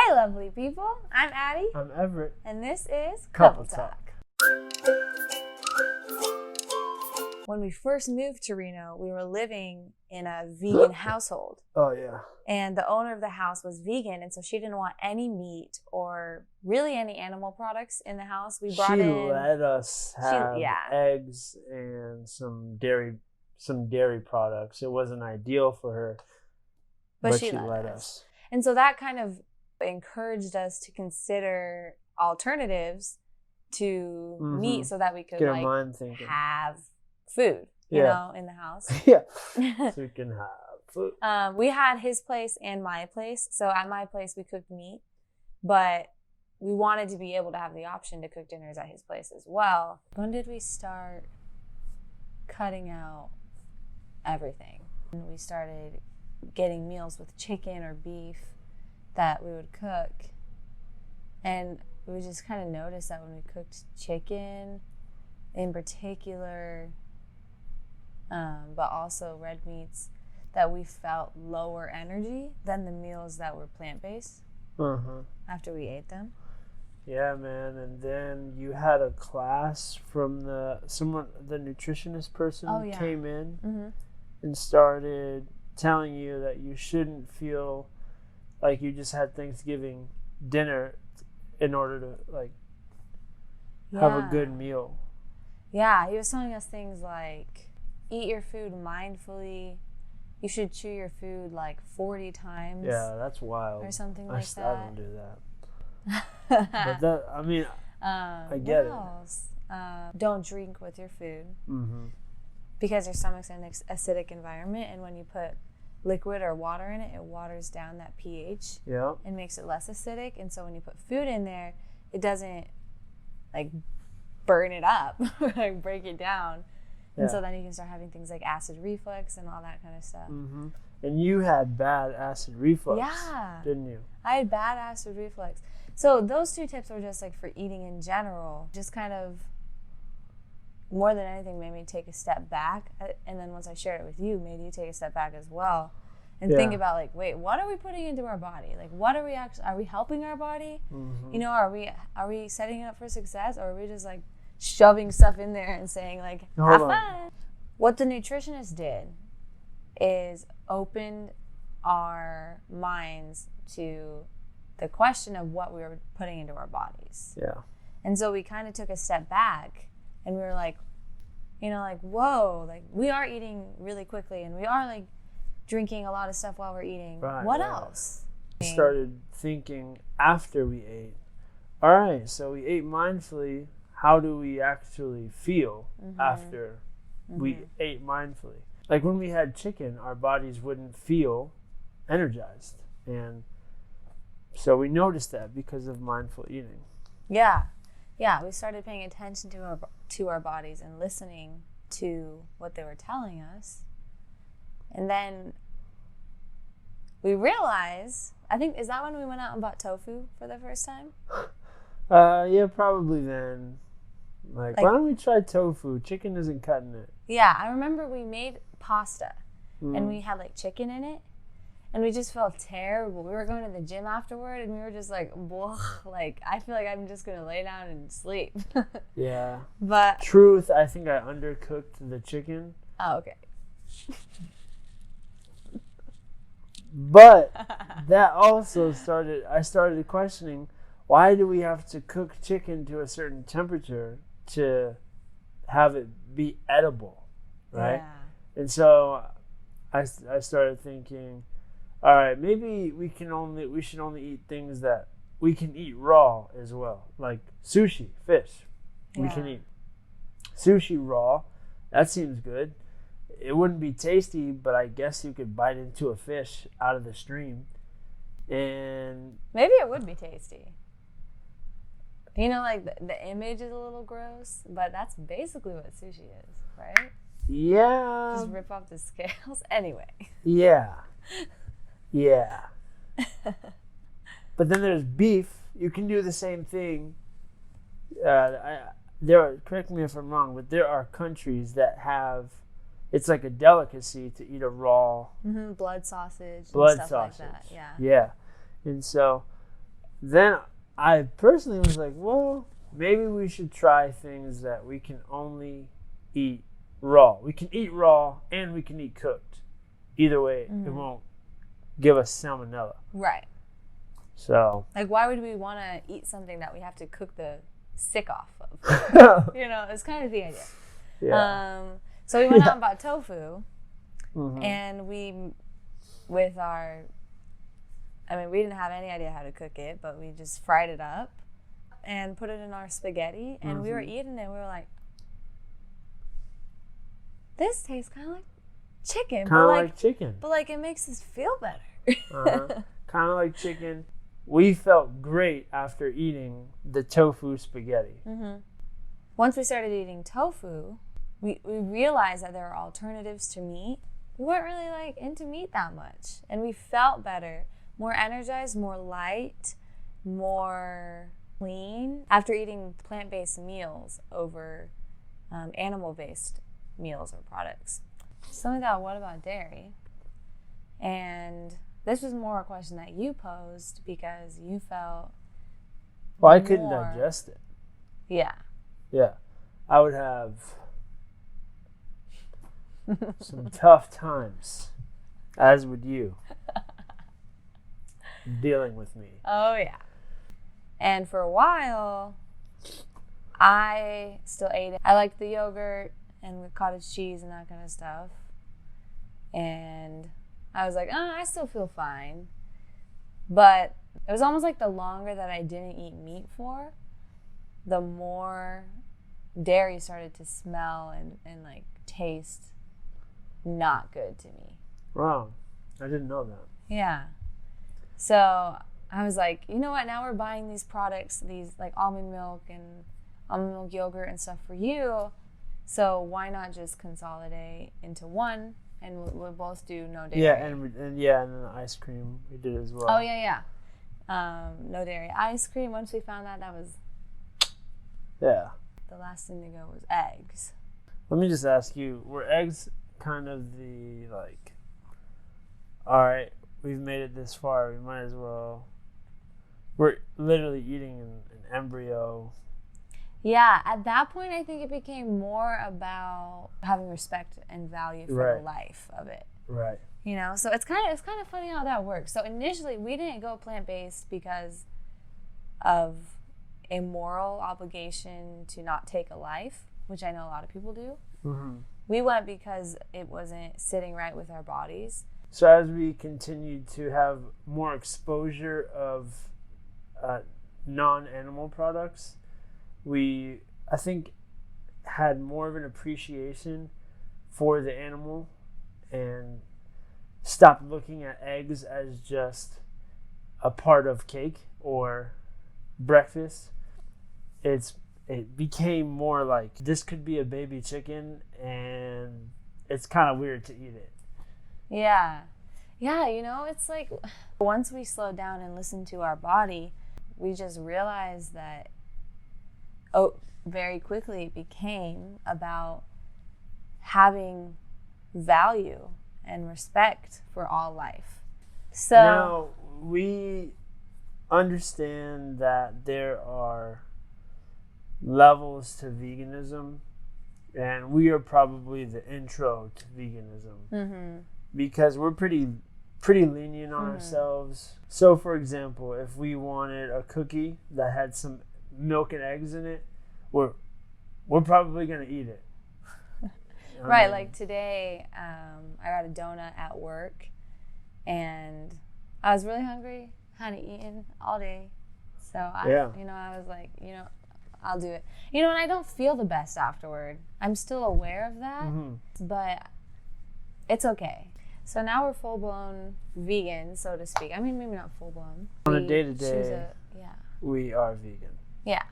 Hi, lovely people. I'm Addie. I'm Everett. And this is Couple Talk. When we first moved to Reno, we were living in a vegan household. Oh, yeah. And the owner of the house was vegan, and so she didn't want any meat or really any animal products in the house. We brought She in... let us have eggs and some dairy products. It wasn't ideal for her, but she let us. And so that kind of encouraged us to consider alternatives to meat so that we could have food, you know, in the house. Yeah, so we can have food. We had his place and my place. So at my place, we cooked meat, but we wanted to be able to have the option to cook dinners at his place as well. When did we start cutting out everything? We started getting meals with chicken or beef that we would cook. And we just kind of noticed that when we cooked chicken in particular, but also red meats, that we felt lower energy than the meals that were plant-based after we ate them. Yeah, man. And then you had a class from the nutritionist person came in and started telling you that you shouldn't feel like you just had Thanksgiving dinner in order to have a good meal. Yeah, he was telling us things like, eat your food mindfully. You should chew your food 40 times. Yeah, that's wild. Or something like that. I don't do that. But that, I mean, I get it. Don't drink with your food. Because your stomach's in an acidic environment, and when you put liquid or water in it, it waters down that pH and makes it less acidic. And so when you put food in there, it doesn't burn it up, break it down. And so then you can start having things like acid reflux and all that kind of stuff. And you had bad acid reflux, didn't you? I had bad acid reflux. So those two tips were just for eating in general, just kind of more than anything made me take a step back. And then once I shared it with you, made you take a step back as well and think about wait, what are we putting into our body? What are we actually, are we helping our body? You know, are we setting it up for success, or are we just shoving stuff in there and saying have fun? What the nutritionist did is opened our minds to the question of what we were putting into our bodies. Yeah. And so we kind of took a step back. And we were whoa, we are eating really quickly, and we are drinking a lot of stuff while we're eating. Right, what else? We started thinking after we ate. All right, so we ate mindfully. How do we actually feel after we ate mindfully? When we had chicken, our bodies wouldn't feel energized. And so we noticed that because of mindful eating. Yeah. Yeah, we started paying attention to our bodies and listening to what they were telling us. And then we realized, I think, is that when we went out and bought tofu for the first time? Yeah, probably then. Why don't we try tofu? Chicken isn't cutting it. Yeah, I remember we made pasta and we had chicken in it. And we just felt terrible. We were going to the gym afterward, and we were just blah. I feel like I'm just going to lay down and sleep. Yeah. But truth, I think I undercooked the chicken. Oh, okay. But that also I started questioning, why do we have to cook chicken to a certain temperature to have it be edible, right? Yeah. And so I started thinking, all right, maybe we should only eat things that we can eat raw as well, like sushi, fish. We can eat sushi raw. That seems good. It wouldn't be tasty, but I guess you could bite into a fish out of the stream, and maybe it would be tasty. You know, the image is a little gross, but that's basically what sushi is, right? Yeah. Just rip off the scales. Anyway. Yeah. Yeah. But then there's beef. You can do the same thing. Correct me if I'm wrong, but there are countries that have, it's like a delicacy to eat a raw blood sausage like that. Yeah. And so then I personally was like, well, maybe we should try things that we can only eat raw. We can eat raw and we can eat cooked. Either way, it won't give us salmonella. Right. So. Like, why would we want to eat something that we have to cook the sick off of? It's kind of the idea. Yeah. So we went out and bought tofu, and we didn't have any idea how to cook it, but we just fried it up and put it in our spaghetti, and we were eating it, and we were like, this tastes kind of like chicken. Kind of like chicken. But, like, it makes us feel better. Kind of like chicken. We felt great after eating the tofu spaghetti. Once we started eating tofu, we realized that there are alternatives to meat. We weren't really, like, into meat that much, and we felt better, more energized, more light, more clean after eating plant-based meals over animal-based meals or products. Something that, what about dairy? And this was more a question that you posed because you felt well, I couldn't digest it. Yeah. Yeah. I would have some tough times, as would you, dealing with me. Oh, yeah. And for a while, I still ate it. I liked the yogurt and the cottage cheese and that kind of stuff. And I was like, I still feel fine. But it was almost like the longer that I didn't eat meat for, the more dairy started to smell and like taste not good to me. Wow. I didn't know that. Yeah. So I was like, you know what? Now we're buying these products, these like almond milk and almond milk yogurt and stuff for you. So why not just consolidate into one? And we'll both do no dairy. Yeah, and then the ice cream we did as well. Oh, yeah. No dairy ice cream. Once we found that was... Yeah. The last thing to go was eggs. Let me just ask you, were eggs kind of the, like, all right, we've made it this far, we might as well... We're literally eating an embryo. Yeah, at that point, I think it became more about having respect and value for the life of it. Right. So it's kind of funny how that works. So initially, we didn't go plant-based because of a moral obligation to not take a life, which I know a lot of people do. We went because it wasn't sitting right with our bodies. So as we continued to have more exposure of non-animal products, we, I think, had more of an appreciation for the animal and stopped looking at eggs as just a part of cake or breakfast. It became more like this could be a baby chicken and it's kind of weird to eat it. Yeah. Yeah, it's like once we slowed down and listened to our body, we just realized that very quickly it became about having value and respect for all life. So now we understand that there are levels to veganism, and we are probably the intro to veganism because we're pretty lenient on ourselves. So for example, if we wanted a cookie that had some milk and eggs in it, we're probably gonna eat it. Right, like today, I got a donut at work, and I was really hungry. Hadn't eaten all day, so I was like, I'll do it. And I don't feel the best afterward. I'm still aware of that, but it's okay. So now we're full-blown vegan, so to speak. I mean, maybe not full-blown. On a day-to-day, we are vegan. Yeah.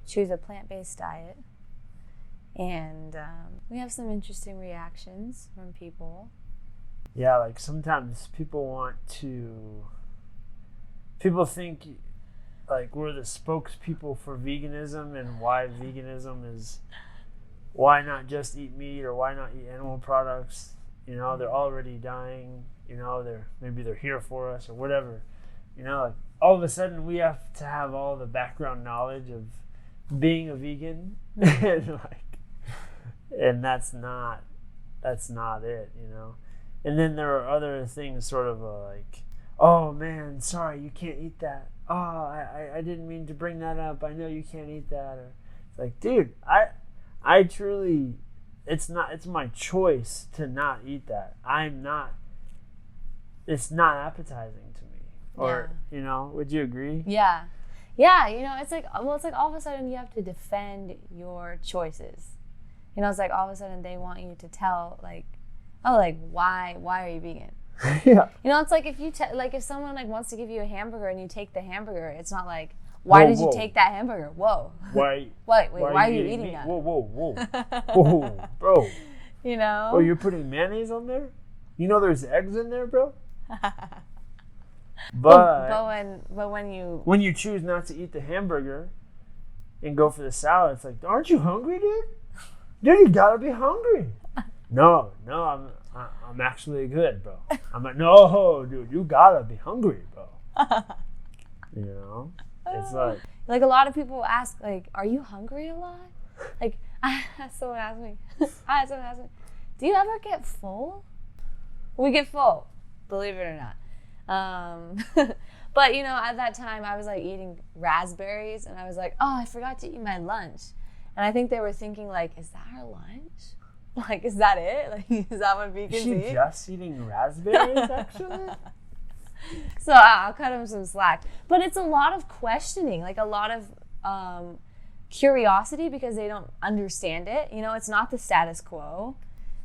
Choose a plant-based diet. And we have some interesting reactions from people. Yeah, like sometimes people think like we're the spokespeople for veganism and why veganism is, why not just eat meat or why not eat animal products? They're already dying, maybe they're here for us or whatever. Like all of a sudden we have to have all the background knowledge of being a vegan, and that's not it, you know. And then there are other things, sort of like, oh man, sorry, you can't eat that. Oh, I didn't mean to bring that up. I know you can't eat that. Or it's like, dude, I truly, it's my choice to not eat that. It's not appetizing to me. Or, you know, would you agree? Yeah, you know, it's like all of a sudden you have to defend your choices. You know, it's like all of a sudden they want you to tell, like, oh, like, why are you vegan? Yeah. You know, it's like if you if someone like wants to give you a hamburger and you take the hamburger, it's not like, why did you take that hamburger? Whoa. Why are you eating that? Whoa, bro. You know? Oh, you're putting mayonnaise on there? You know there's eggs in there, bro? But when you choose not to eat the hamburger and go for the salad, it's like, aren't you hungry, dude? Dude, you gotta be hungry. No, I'm actually good, bro. I'm like, no, dude, you gotta be hungry, bro. You know, it's like a lot of people ask, like, are you hungry a lot? Like, someone asked me, do you ever get full? We get full, believe it or not. But you know, at that time I was like eating raspberries and I was like, oh, I forgot to eat my lunch. And I think they were thinking, like, is that our lunch? Like, is that it? Like, is that what vegans eat? Is she just eating raspberries, actually? So I'll cut him some slack. But it's a lot of questioning, like a lot of curiosity because they don't understand it. You know, it's not the status quo.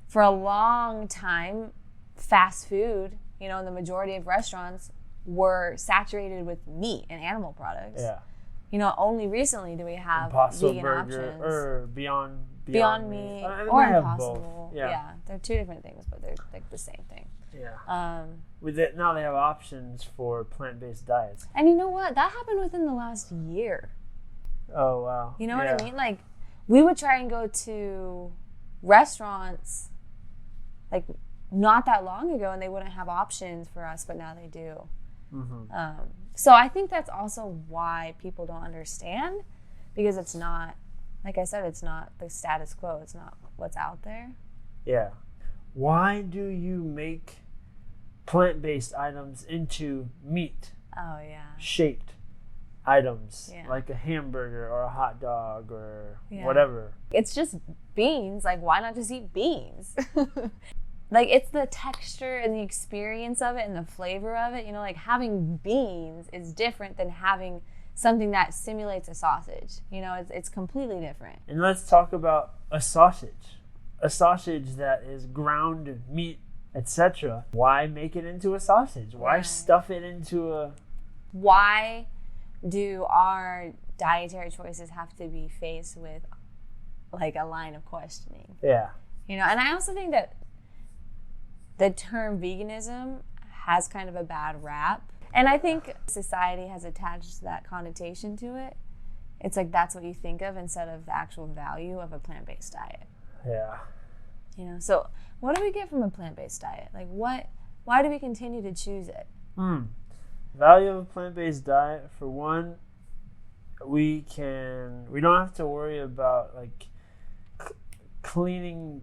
For a long time, fast food, you know, in the majority of restaurants were saturated with meat and animal products. Yeah. You know, only recently do we have Impossible vegan options. Or Beyond Meat or Impossible. Yeah, they're two different things, but they're like the same thing. Yeah. With it now, they have options for plant-based diets. And you know what? That happened within the last year. Oh wow. You know what I mean? Like, we would try and go to restaurants, like, not that long ago, and they wouldn't have options for us, but now they do. Mm-hmm. So I think that's also why people don't understand, because it's not, like I said, it's not the status quo. It's not what's out there. Yeah. Why do you make plant-based items into meat? Oh, yeah. Shaped items, like a hamburger or a hot dog or whatever. It's just beans. Like, why not just eat beans? Like, it's the texture and the experience of it and the flavor of it. You know, like, having beans is different than having something that simulates a sausage. You know, it's completely different. And let's talk about a sausage. A sausage that is ground meat, etc. Why make it into a sausage? Why stuff it into a... Why do our dietary choices have to be faced with, like, a line of questioning? Yeah. You know, and I also think that the term veganism has kind of a bad rap. And I think society has attached that connotation to it. It's like that's what you think of instead of the actual value of a plant-based diet. Yeah. You know, so what do we get from a plant-based diet? Like, why do we continue to choose it? Value of a plant-based diet, for one, we don't have to worry about, like, cleaning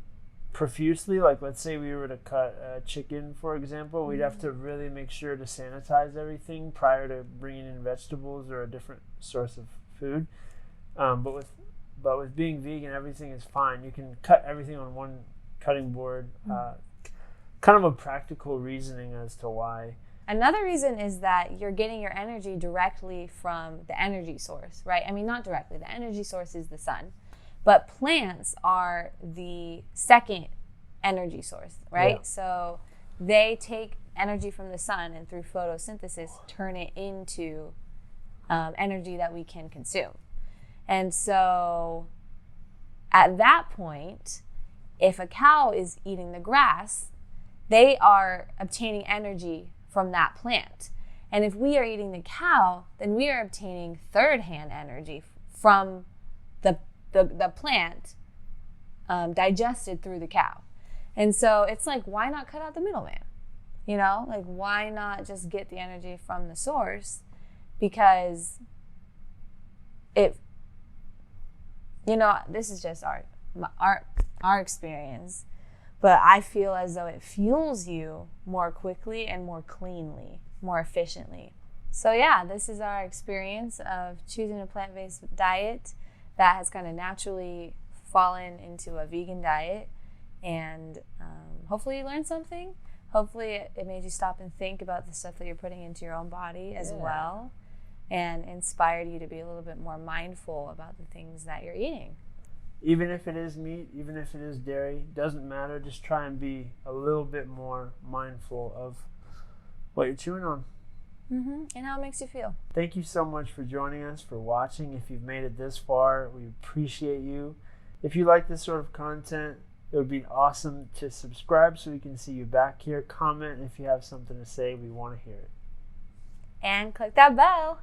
profusely. Like, let's say we were to cut a chicken, for example, we'd have to really make sure to sanitize everything prior to bringing in vegetables or a different source of food. But with being vegan, everything is fine. You can cut everything on one cutting board. Kind of a practical reasoning as to why. Another reason is that you're getting your energy directly from the energy source, right? I mean, not directly. The energy source is the sun. But plants are the second energy source, right? Yeah. So they take energy from the sun and through photosynthesis turn it into energy that we can consume. And so at that point, if a cow is eating the grass, they are obtaining energy from that plant. And if we are eating the cow, then we are obtaining third-hand energy from the plant digested through the cow. And so it's like, why not cut out the middleman? You know, like, why not just get the energy from the source because it, this is just our experience, but I feel as though it fuels you more quickly and more cleanly, more efficiently. So yeah, this is our experience of choosing a plant-based diet that has kind of naturally fallen into a vegan diet, and hopefully you learned something. Hopefully it made you stop and think about the stuff that you're putting into your own body as well, and inspired you to be a little bit more mindful about the things that you're eating. Even if it is meat, even if it is dairy, doesn't matter. Just try and be a little bit more mindful of what you're chewing on. And how it makes you feel. Thank you so much for joining us, for watching. If you've made it this far, we appreciate you. If you like this sort of content, it would be awesome to subscribe so we can see you back here. Comment if you have something to say. We want to hear it. And click that bell.